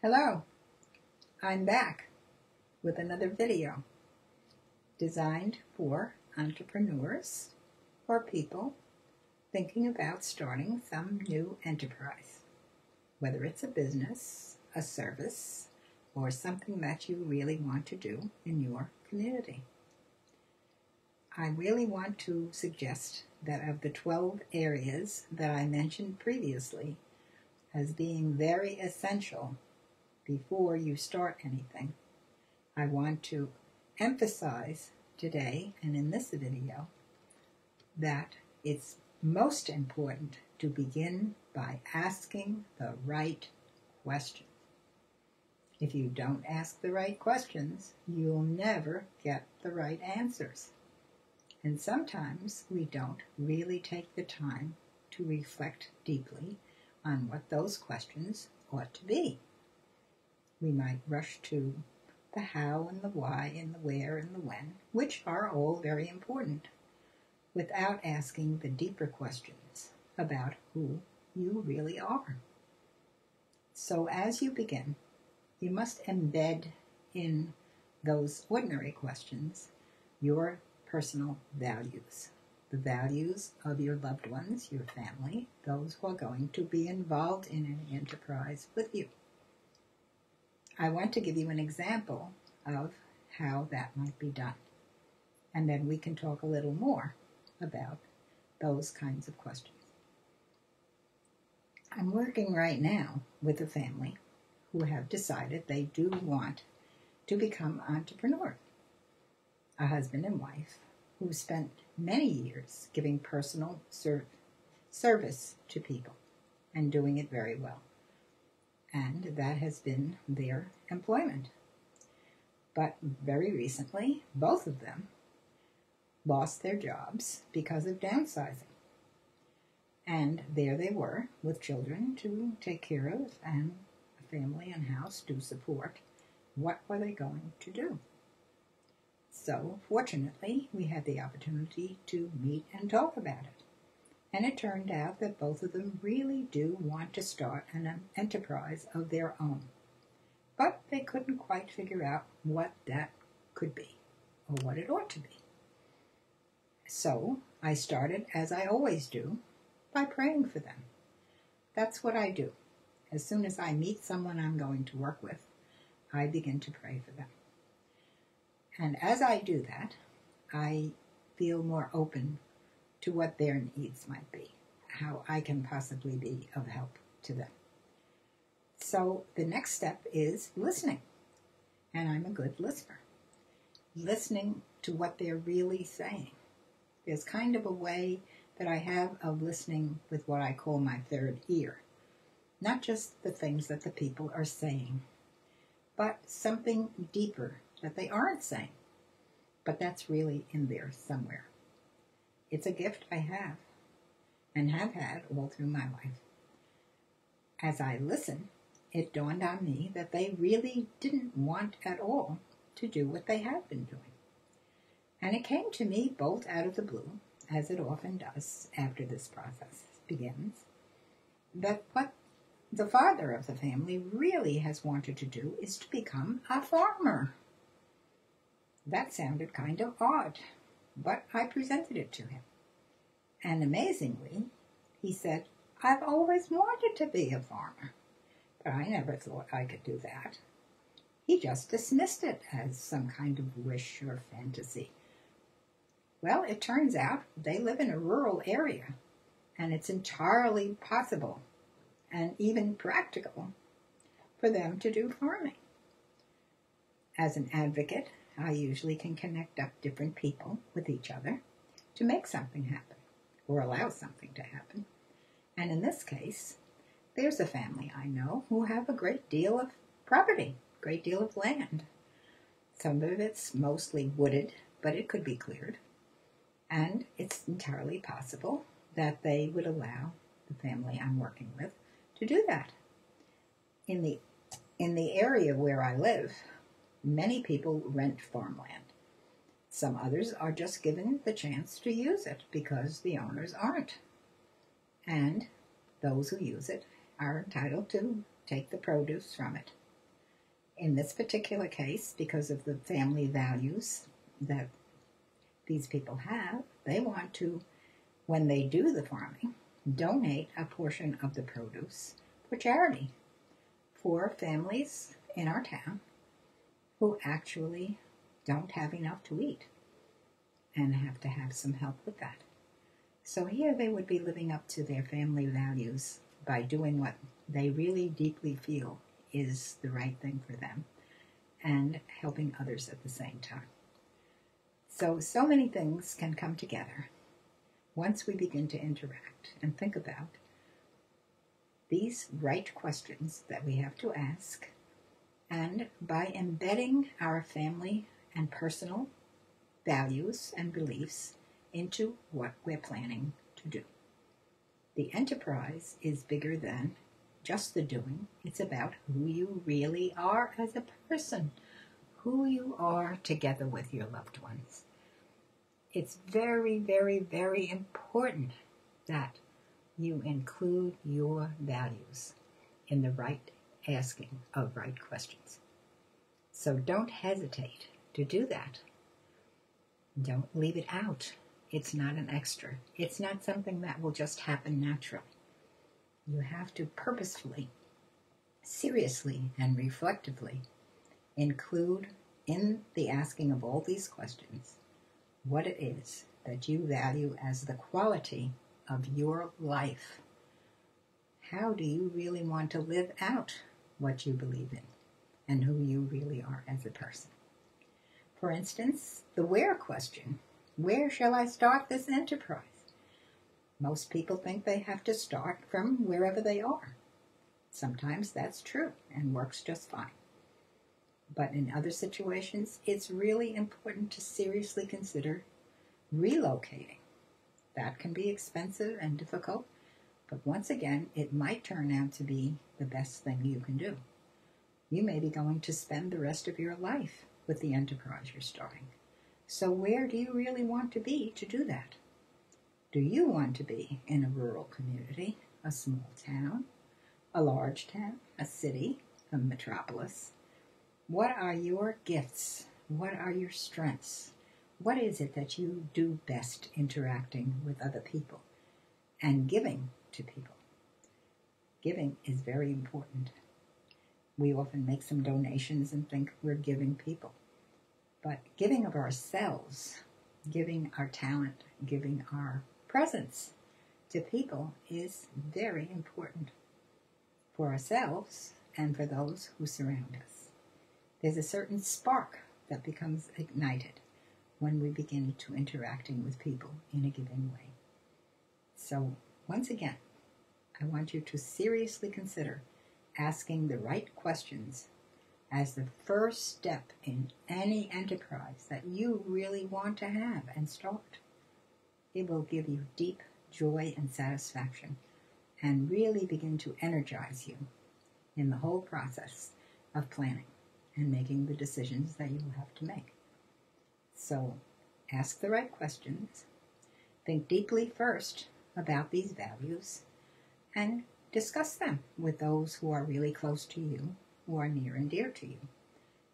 Hello, I'm back with another video designed for entrepreneurs or people thinking about starting some new enterprise, whether it's a business, a service, or something that you really want to do in your community. I really want to suggest that of the 12 areas that I mentioned previously as being very essential before you start anything, I want to emphasize today and in this video that it's most important to begin by asking the right questions. If you don't ask the right questions, you'll never get the right answers. And sometimes we don't really take the time to reflect deeply on what those questions ought to be. We might rush to the how and the why and the where and the when, which are all very important, without asking the deeper questions about who you really are. So as you begin, you must embed in those ordinary questions your personal values, the values of your loved ones, your family, those who are going to be involved in any enterprise with you. I want to give you an example of how that might be done, and then we can talk a little more about those kinds of questions. I'm working right now with a family who have decided they do want to become entrepreneurs, a husband and wife who spent many years giving personal service to people and doing it very well. And that has been their employment. But very recently, both of them lost their jobs because of downsizing. And there they were with children to take care of and a family and house to support. What were they going to do? So, fortunately, we had the opportunity to meet and talk about it. And it turned out that both of them really do want to start an enterprise of their own. But they couldn't quite figure out what that could be or what it ought to be. So I started, as I always do, by praying for them. That's what I do. As soon as I meet someone I'm going to work with, I begin to pray for them. And as I do that, I feel more open to what their needs might be, how I can possibly be of help to them. So the next step is listening, and I'm a good listener. Listening to what they're really saying. There's kind of a way that I have of listening with what I call my third ear. Not just the things that the people are saying, but something deeper that they aren't saying, but that's really in there somewhere. It's a gift I have and have had all through my life. As I listened, it dawned on me that they really didn't want at all to do what they had been doing. And it came to me both out of the blue, as it often does after this process begins, that what the father of the family really has wanted to do is to become a farmer. That sounded kind of odd, but I presented it to him. And amazingly, he said, I've always wanted to be a farmer, but I never thought I could do that. He just dismissed it as some kind of wish or fantasy. Well, it turns out they live in a rural area, and it's entirely possible and even practical for them to do farming. As an advocate, I usually can connect up different people with each other to make something happen, or allow something to happen. And in this case, there's a family I know who have a great deal of property, a great deal of land. Some of it's mostly wooded, but it could be cleared. And it's entirely possible that they would allow the family I'm working with to do that. In the area where I live, many people rent farmland. Some others are just given the chance to use it because the owners aren't. And those who use it are entitled to take the produce from it In this particular case, because of the family values that these people have, they want to, when they do the farming, donate a portion of the produce for charity for families in our town who actually don't have enough to eat and have to have some help with that. So here they would be living up to their family values by doing what they really deeply feel is the right thing for them and helping others at the same time. So many things can come together once we begin to interact and think about these right questions that we have to ask, and by embedding our family and personal values and beliefs into what we're planning to do. The enterprise is bigger than just the doing. It's about who you really are as a person, who you are together with your loved ones. It's very, very, very important that you include your values in the right asking of right questions. So don't hesitate to do that. Don't leave it out. It's not an extra. It's not something that will just happen naturally. You have to purposefully, seriously, and reflectively include in the asking of all these questions what it is that you value as the quality of your life. How do you really want to live out what you believe in and who you really are as a person? For instance, the where question. Where shall I start this enterprise? Most people think they have to start from wherever they are. Sometimes that's true and works just fine. But in other situations, it's really important to seriously consider relocating. That can be expensive and difficult, but once again, it might turn out to be the best thing you can do. You may be going to spend the rest of your life with the enterprise you're starting. So where do you really want to be to do that? Do you want to be in a rural community, a small town, a large town, a city, a metropolis? What are your gifts? What are your strengths? What is it that you do best interacting with other people and giving to people? Giving is very important. We often make some donations and think we're giving people. But giving of ourselves, giving our talent, giving our presence to people is very important for ourselves and for those who surround us. There's a certain spark that becomes ignited when we begin to interacting with people in a giving way. So once again, I want you to seriously consider asking the right questions as the first step in any enterprise that you really want to have and start. It will give you deep joy and satisfaction and really begin to energize you in the whole process of planning and making the decisions that you will have to make. So ask the right questions, think deeply first about these values, and discuss them with those who are really close to you, who are near and dear to you,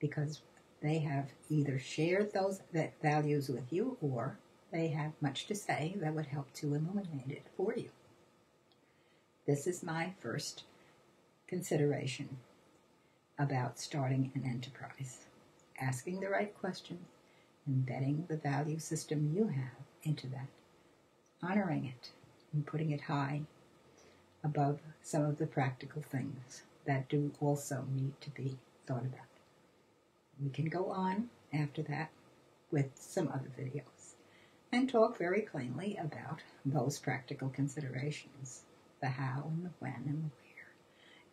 because they have either shared those values with you or they have much to say that would help to illuminate it for you. This is my first consideration about starting an enterprise. Asking the right questions, embedding the value system you have into that, honoring it, and putting it high above some of the practical things that do also need to be thought about. We can go on after that with some other videos and talk very plainly about those practical considerations, the how and the when and the where,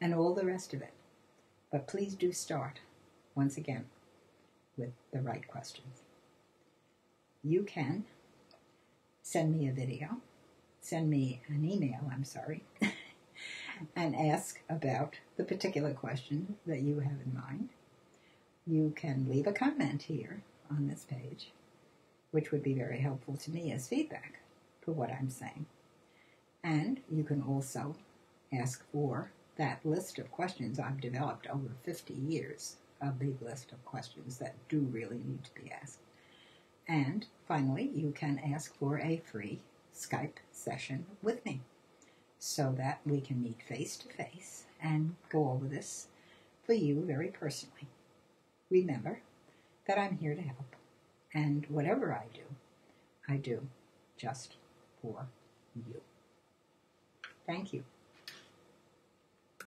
and all the rest of it. But please do start, once again, with the right questions. You can send me an email, and ask about the particular question that you have in mind. You can leave a comment here on this page, which would be very helpful to me as feedback for what I'm saying. And you can also ask for that list of questions I've developed over 50 years a big list of questions that do really need to be asked. And finally, you can ask for a free Skype session with me so that we can meet face to face and go over this for you very personally. Remember that I'm here to help, and whatever I do just for you. Thank you.